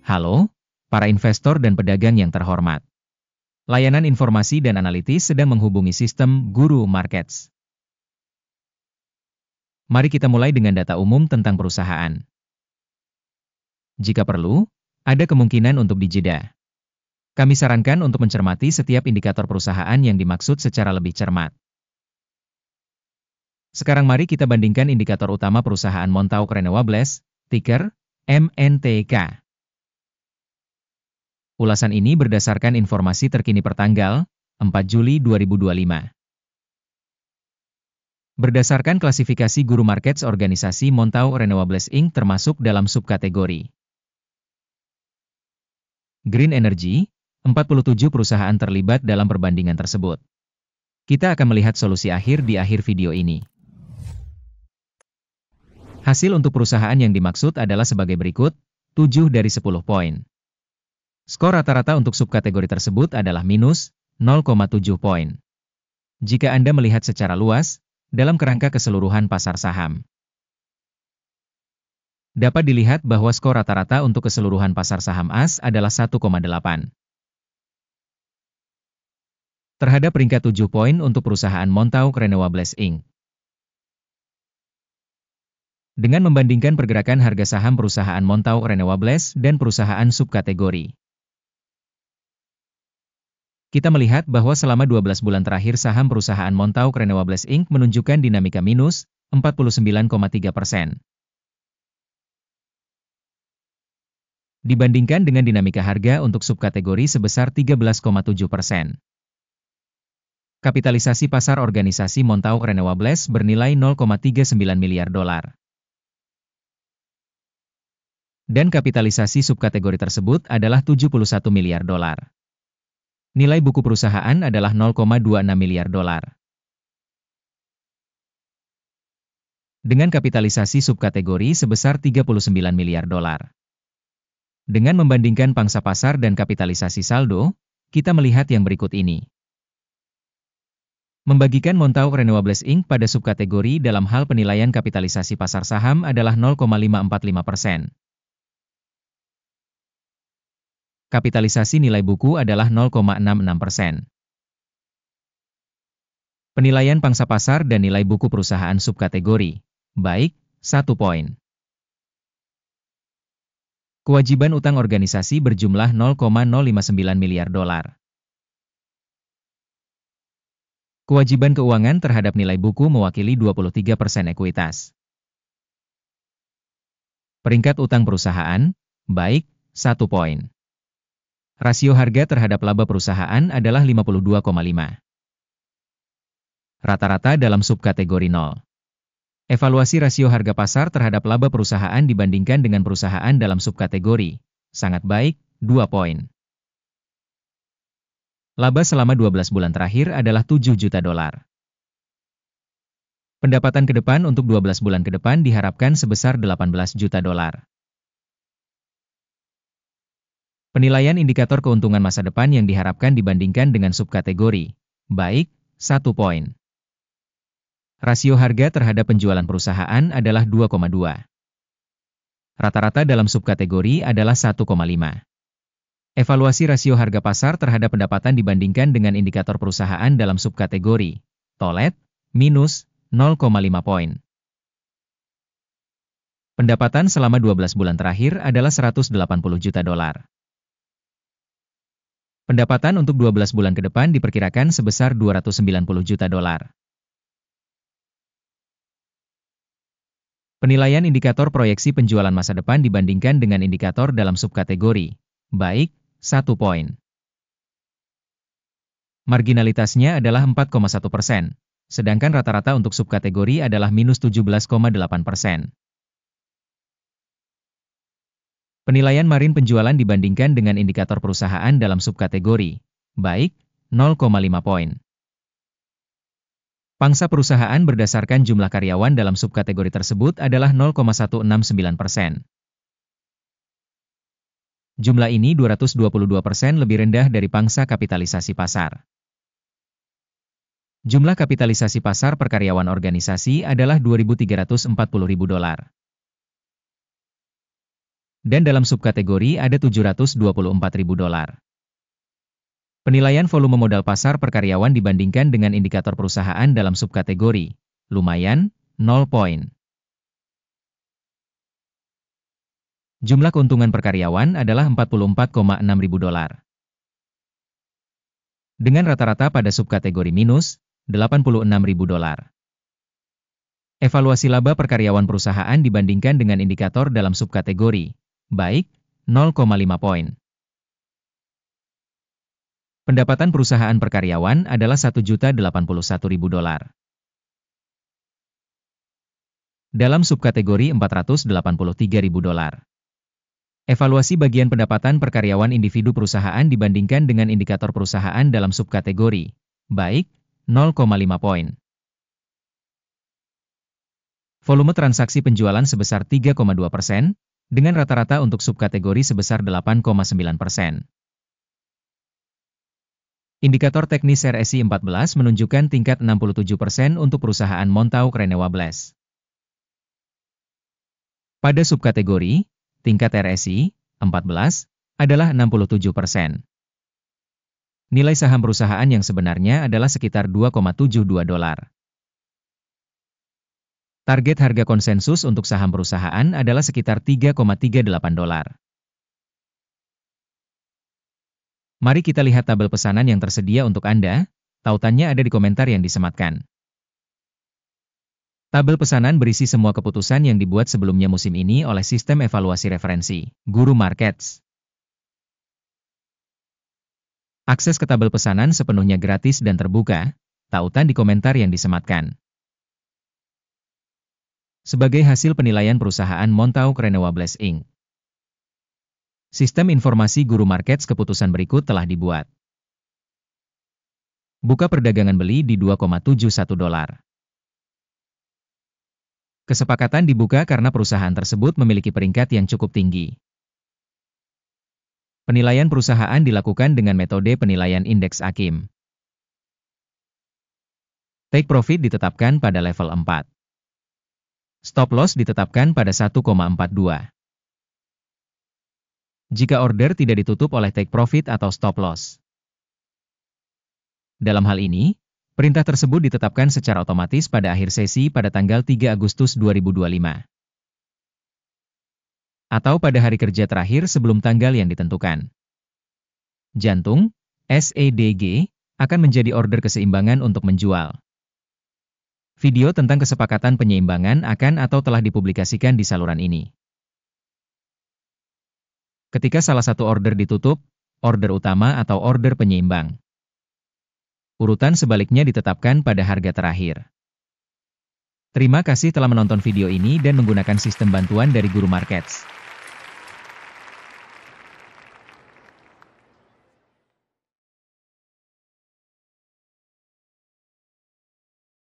Halo, para investor dan pedagang yang terhormat. Layanan informasi dan analitis sedang menghubungi sistem Guru Markets. Mari kita mulai dengan data umum tentang perusahaan. Jika perlu, ada kemungkinan untuk dijeda. Kami sarankan untuk mencermati setiap indikator perusahaan yang dimaksud secara lebih cermat. Sekarang mari kita bandingkan indikator utama perusahaan Montauk Renewables, ticker MNTK. Ulasan ini berdasarkan informasi terkini pertanggal 4 Juli 2025. Berdasarkan klasifikasi Guru Markets organisasi Montauk Renewables Inc. termasuk dalam subkategori Green Energy, 47 perusahaan terlibat dalam perbandingan tersebut. Kita akan melihat solusi akhir di akhir video ini. Hasil untuk perusahaan yang dimaksud adalah sebagai berikut, 7 dari 10 poin. Skor rata-rata untuk subkategori tersebut adalah minus 0,7 poin. Jika Anda melihat secara luas, dalam kerangka keseluruhan pasar saham, dapat dilihat bahwa skor rata-rata untuk keseluruhan pasar saham AS adalah 1,8. Terhadap peringkat 7 poin untuk perusahaan Montauk Renewables Inc. Dengan membandingkan pergerakan harga saham perusahaan Montauk Renewables dan perusahaan subkategori, kita melihat bahwa selama 12 bulan terakhir saham perusahaan Montauk Renewables Inc. menunjukkan dinamika minus 49,3%. Dibandingkan dengan dinamika harga untuk subkategori sebesar 13,7%. Kapitalisasi pasar organisasi Montauk Renewables bernilai 0,39 miliar dolar. Dan kapitalisasi subkategori tersebut adalah 71 miliar dolar. Nilai buku perusahaan adalah 0,26 miliar dolar. Dengan kapitalisasi subkategori sebesar 39 miliar dolar. Dengan membandingkan pangsa pasar dan kapitalisasi saldo, kita melihat yang berikut ini. Membagikan Montauk Renewables Inc. pada subkategori dalam hal penilaian kapitalisasi pasar saham adalah 0,545%. Kapitalisasi nilai buku adalah 0,66%. Penilaian pangsa pasar dan nilai buku perusahaan subkategori, baik, 1 poin. Kewajiban utang organisasi berjumlah 0,059 miliar dolar. Kewajiban keuangan terhadap nilai buku mewakili 23% ekuitas. Peringkat utang perusahaan, baik, 1 poin. Rasio harga terhadap laba perusahaan adalah 52,5. Rata-rata dalam subkategori 0. Evaluasi rasio harga pasar terhadap laba perusahaan dibandingkan dengan perusahaan dalam subkategori, sangat baik, 2 poin. Laba selama 12 bulan terakhir adalah 7 juta dolar. Pendapatan ke depan untuk 12 bulan ke depan diharapkan sebesar 18 juta dolar. Penilaian indikator keuntungan masa depan yang diharapkan dibandingkan dengan subkategori, baik, 1 poin. Rasio harga terhadap penjualan perusahaan adalah 2,2. Rata-rata dalam subkategori adalah 1,5. Evaluasi rasio harga pasar terhadap pendapatan dibandingkan dengan indikator perusahaan dalam subkategori, TOLET, minus 0,5 poin. Pendapatan selama 12 bulan terakhir adalah 180 juta dolar. Pendapatan untuk 12 bulan ke depan diperkirakan sebesar 290 juta dolar. Penilaian indikator proyeksi penjualan masa depan dibandingkan dengan indikator dalam subkategori, baik, 1 poin. Marginalitasnya adalah 4,1%, sedangkan rata-rata untuk subkategori adalah minus 17,8%. Penilaian margin penjualan dibandingkan dengan indikator perusahaan dalam subkategori, baik, 0,5 poin. Pangsa perusahaan berdasarkan jumlah karyawan dalam subkategori tersebut adalah 0,169%. Jumlah ini 222% lebih rendah dari pangsa kapitalisasi pasar. Jumlah kapitalisasi pasar per karyawan organisasi adalah 2.340.000 dolar. Dan dalam subkategori ada $724.000. Penilaian volume modal pasar per karyawan dibandingkan dengan indikator perusahaan dalam subkategori. Lumayan, 0 poin. Jumlah keuntungan per karyawan adalah $44,6 ribu. Dengan rata-rata pada subkategori minus, $86 ribu. Evaluasi laba per karyawan perusahaan dibandingkan dengan indikator dalam subkategori. Baik, 0,5 poin. Pendapatan perusahaan per karyawan adalah $1.081.000. Dalam subkategori $483.000. Evaluasi bagian pendapatan per karyawan individu perusahaan dibandingkan dengan indikator perusahaan dalam subkategori. Baik, 0,5 poin. Volume transaksi penjualan sebesar 3,2%, dengan rata-rata untuk subkategori sebesar 8,9%. Indikator teknis RSI 14 menunjukkan tingkat 67% untuk perusahaan Montauk Renewables. Pada subkategori, tingkat RSI 14 adalah 67%. Nilai saham perusahaan yang sebenarnya adalah sekitar $2,72. Target harga konsensus untuk saham perusahaan adalah sekitar $3,38. Mari kita lihat tabel pesanan yang tersedia untuk Anda, tautannya ada di komentar yang disematkan. Tabel pesanan berisi semua keputusan yang dibuat sebelumnya musim ini oleh sistem evaluasi referensi, Guru Markets. Akses ke tabel pesanan sepenuhnya gratis dan terbuka, tautan di komentar yang disematkan. Sebagai hasil penilaian perusahaan Montauk Renewables Inc. Sistem informasi Guru Markets keputusan berikut telah dibuat. Buka perdagangan beli di $2,71. Kesepakatan dibuka karena perusahaan tersebut memiliki peringkat yang cukup tinggi. Penilaian perusahaan dilakukan dengan metode penilaian indeks AKIM. Take profit ditetapkan pada level 4. Stop loss ditetapkan pada 1,42. Jika order tidak ditutup oleh take profit atau stop loss. Dalam hal ini, perintah tersebut ditetapkan secara otomatis pada akhir sesi pada tanggal 3 Agustus 2025. Atau pada hari kerja terakhir sebelum tanggal yang ditentukan. Jantung, SEDG, akan menjadi order keseimbangan untuk menjual. Video tentang kesepakatan penyeimbangan akan atau telah dipublikasikan di saluran ini. Ketika salah satu order ditutup, order utama atau order penyeimbang. Urutan sebaliknya ditetapkan pada harga terakhir. Terima kasih telah menonton video ini dan menggunakan sistem bantuan dari Guru Markets.